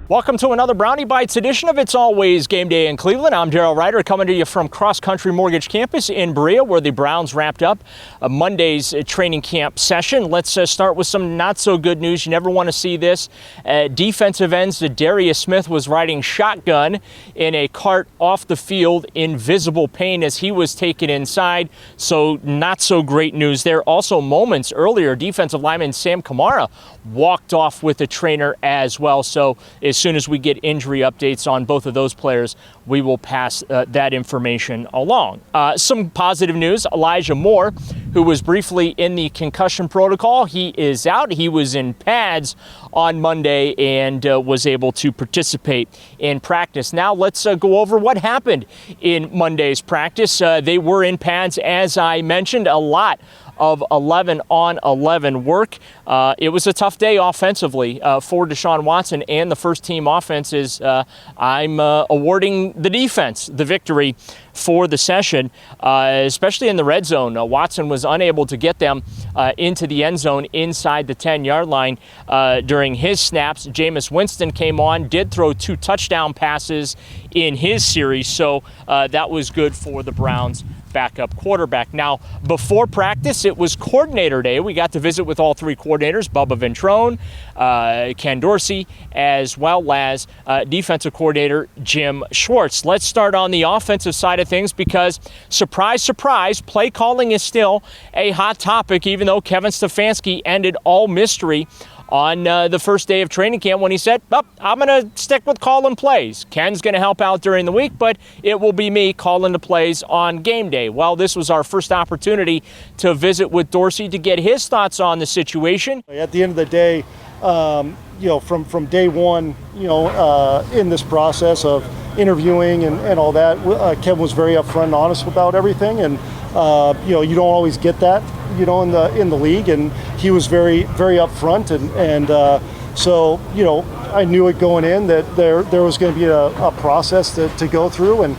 Welcome to another Brownie Bites edition of It's Always Game Day in Cleveland. I'm Daryl Ryder coming to you from CrossCountry Mortgage Campus in Berea, where the Browns wrapped up Monday's training camp session. Let's start with some not so good news. You never want to see this. Defensive end Za'Darius Smith was riding shotgun in a cart off the field in visible pain as he was taken inside. So not so great news there. Also moments earlier, defensive lineman Sam Kamara walked off with a trainer as well. So as soon as we get injury updates on both of those players, we will pass that information along. Some positive news, Elijah Moore, who was briefly in the concussion protocol, he is out. He was in pads on Monday and was able to participate in practice. Now let's go over what happened in Monday's practice. They were in pads, as I mentioned, a lot of 11-on-11 work. It was a tough day offensively for Deshaun Watson and the first team offenses. I'm awarding the defense the victory for the session, especially in the red zone. Watson was unable to get them into the end zone inside the 10-yard line during his snaps. Jameis Winston came on, did throw 2 touchdown passes in his series, so that was good for the Browns backup quarterback. Now, before practice, it was coordinator day. We got to visit with all 3 coordinators, Bubba Ventrone, Ken Dorsey, as well as defensive coordinator Jim Schwartz. Let's start on the offensive side of things because, surprise, surprise, play calling is still a hot topic, even though Kevin Stefanski ended all mystery on the first day of training camp when he said, I'm going to stick with calling plays. Ken's going to help out during the week, but it will be me calling the plays on game day. Well, this was our first opportunity to visit with Dorsey to get his thoughts on the situation. At the end of the day, from day one, in this process of interviewing and all that, Kevin was very upfront and honest about everything, and you don't always get that, in the league, and he was very, very upfront, and so I knew it going in that there was going to be a process to go through, and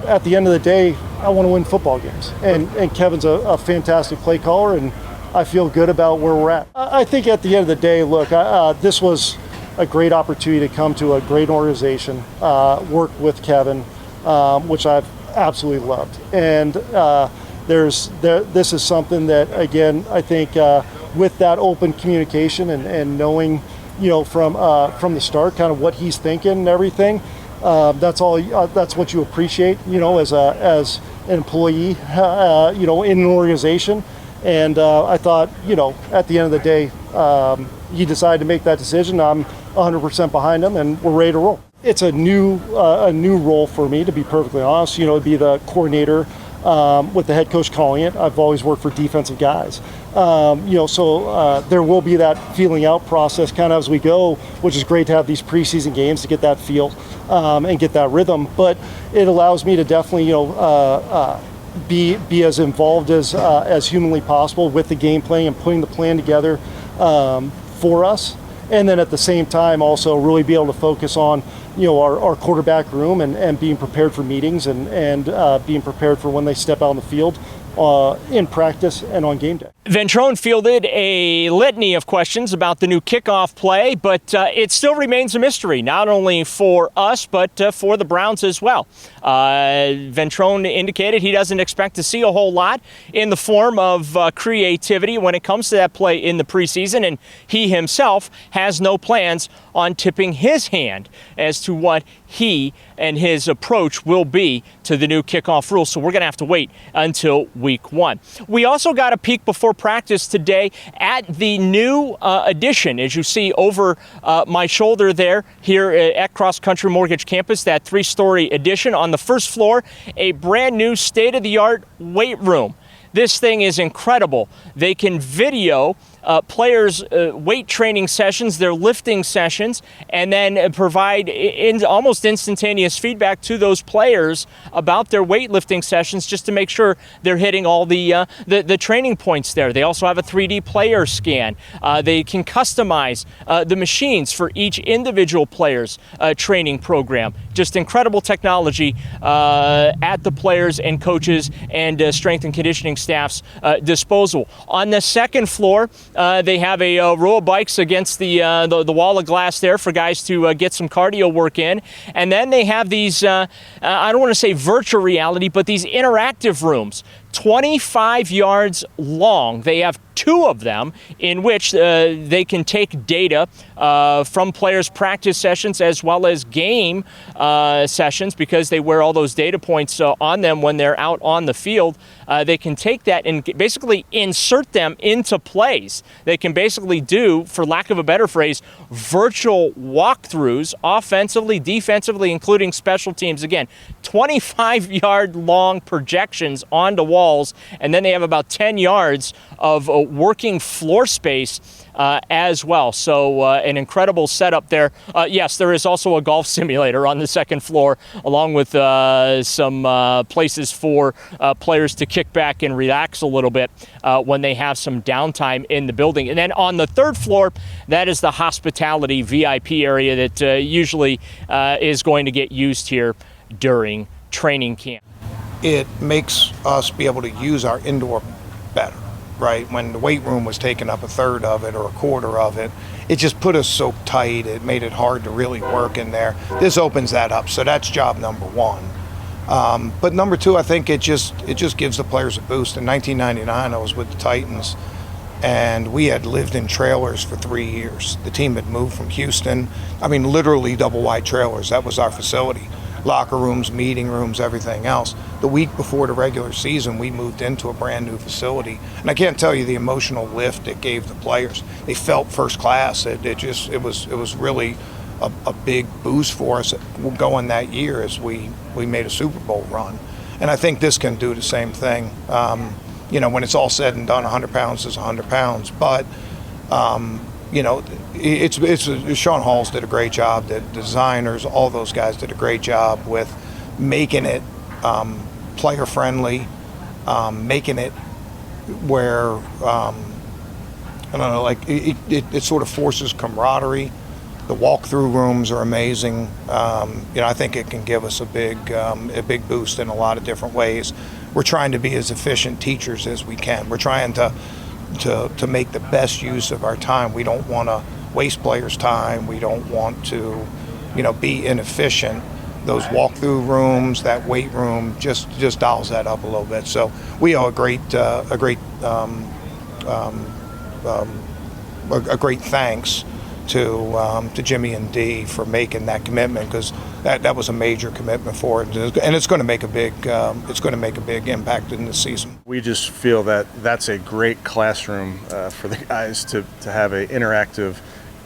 at the end of the day, I want to win football games, and Kevin's a fantastic play caller, and I feel good about where we're at. I think at the end of the day, look, this was a great opportunity to come to a great organization, work with Kevin, which I've absolutely loved. And this is something that, again, I think with that open communication and knowing, from the start, kind of what he's thinking and everything, that's what you appreciate, as an employee, in an organization. And I thought, at the end of the day, he decided to make that decision. I'm 100% behind him, and we're ready to roll. It's a new role for me, to be perfectly honest. To be the coordinator with the head coach calling it. I've always worked for defensive guys. So there will be that feeling out process kind of as we go, which is great to have these preseason games to get that feel and get that rhythm. But it allows me to definitely, be as involved as humanly possible with the game plan and putting the plan together for us, and then at the same time also really be able to focus on our quarterback room and being prepared for meetings and being prepared for when they step out on the field in practice and on game day. Ventrone fielded a litany of questions about the new kickoff play, but it still remains a mystery, not only for us, but for the Browns as well. Ventrone indicated he doesn't expect to see a whole lot in the form of creativity when it comes to that play in the preseason, and he himself has no plans on tipping his hand as to what he and his approach will be to the new kickoff rule. So we're going to have to wait until week 1. We also got a peek before practice today at the new addition, as you see over my shoulder there here at CrossCountry Mortgage Campus, that 3-story addition. On the first floor, a brand new state-of-the-art weight room. This thing is incredible. They can video players' weight training sessions, their lifting sessions, and then provide almost instantaneous feedback to those players about their weightlifting sessions just to make sure they're hitting all the training points there. They also have a 3D player scan. They can customize the machines for each individual player's training program. Just incredible technology at the players and coaches and strength and conditioning staff's disposal. On the second floor, They have a row of bikes against the wall of glass there for guys to get some cardio work in. And then they have these, I don't want to say virtual reality, but these interactive rooms, 25 yards long. They have 2 of them in which they can take data from players' practice sessions as well as game sessions, because they wear all those data points on them when they're out on the field. They can take that and basically insert them into plays. They can basically do, for lack of a better phrase, virtual walkthroughs, offensively, defensively, including special teams. Again, 25-yard long projections onto walls, and then they have about 10 yards of working floor space as well. So an incredible setup there. Yes, there is also a golf simulator on the second floor, along with some places for players to kick back and relax a little bit when they have some downtime in the building. And then on the third floor, that is the hospitality VIP area that usually is going to get used here during training camp. It makes us be able to use our indoor better, right? When the weight room was taking up a third of it or a quarter of it, it just put us so tight. It made it hard to really work in there. This opens that up, so that's job number 1. But number 2, I think it just gives the players a boost. In 1999, I was with the Titans, and we had lived in trailers for 3 years. The team had moved from Houston. I mean, literally double-wide trailers. That was our facility. Locker rooms, meeting rooms, everything else. The week before the regular season, we moved into a brand new facility, and I can't tell you the emotional lift it gave the players. They felt first class. It was really a big boost for us going that year as we made a Super Bowl run. And I think this can do the same thing. When it's all said and done, 100 pounds is 100 pounds, but Sean Halls did a great job. The designers, all those guys did a great job with making it player friendly, making it where it sort of forces camaraderie. The walkthrough rooms are amazing. I think it can give us a big boost in a lot of different ways. We're trying to be as efficient teachers as we can. We're trying to make the best use of our time. We don't want to waste players' time. We don't want to, be inefficient. Those walkthrough rooms, that weight room, just dials that up a little bit. So we owe a great thanks to Jimmy and Dee for making that commitment, because that was a major commitment for it, and it's going to make a big impact in this season. We just feel that that's a great classroom for the guys to have an interactive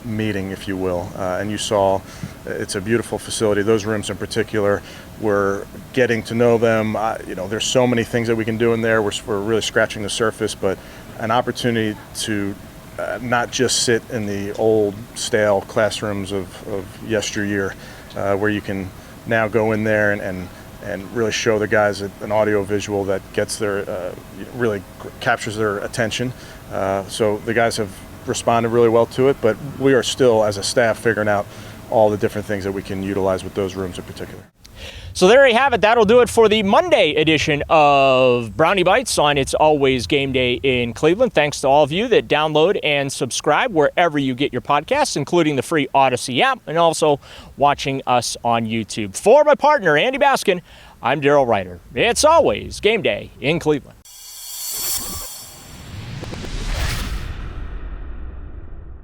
meeting, if you will. And you saw it's a beautiful facility. Those rooms in particular, we're getting to know them. There's so many things that we can do in there. We're really scratching the surface, but an opportunity to not just sit in the old stale classrooms of yesteryear, where you can now go in there and really show the guys an audio visual that gets their really captures their attention. So the guys have responded really well to it, but we are still, as a staff, figuring out all the different things that we can utilize with those rooms in particular. So there you have it. That'll do it for the Monday edition of Brownie Bites on It's Always Game Day in Cleveland. Thanks to all of you that download and subscribe wherever you get your podcasts, including the free Odyssey app, and also watching us on YouTube. For my partner, Andy Baskin, I'm Daryl Ryder. It's always Game Day in Cleveland.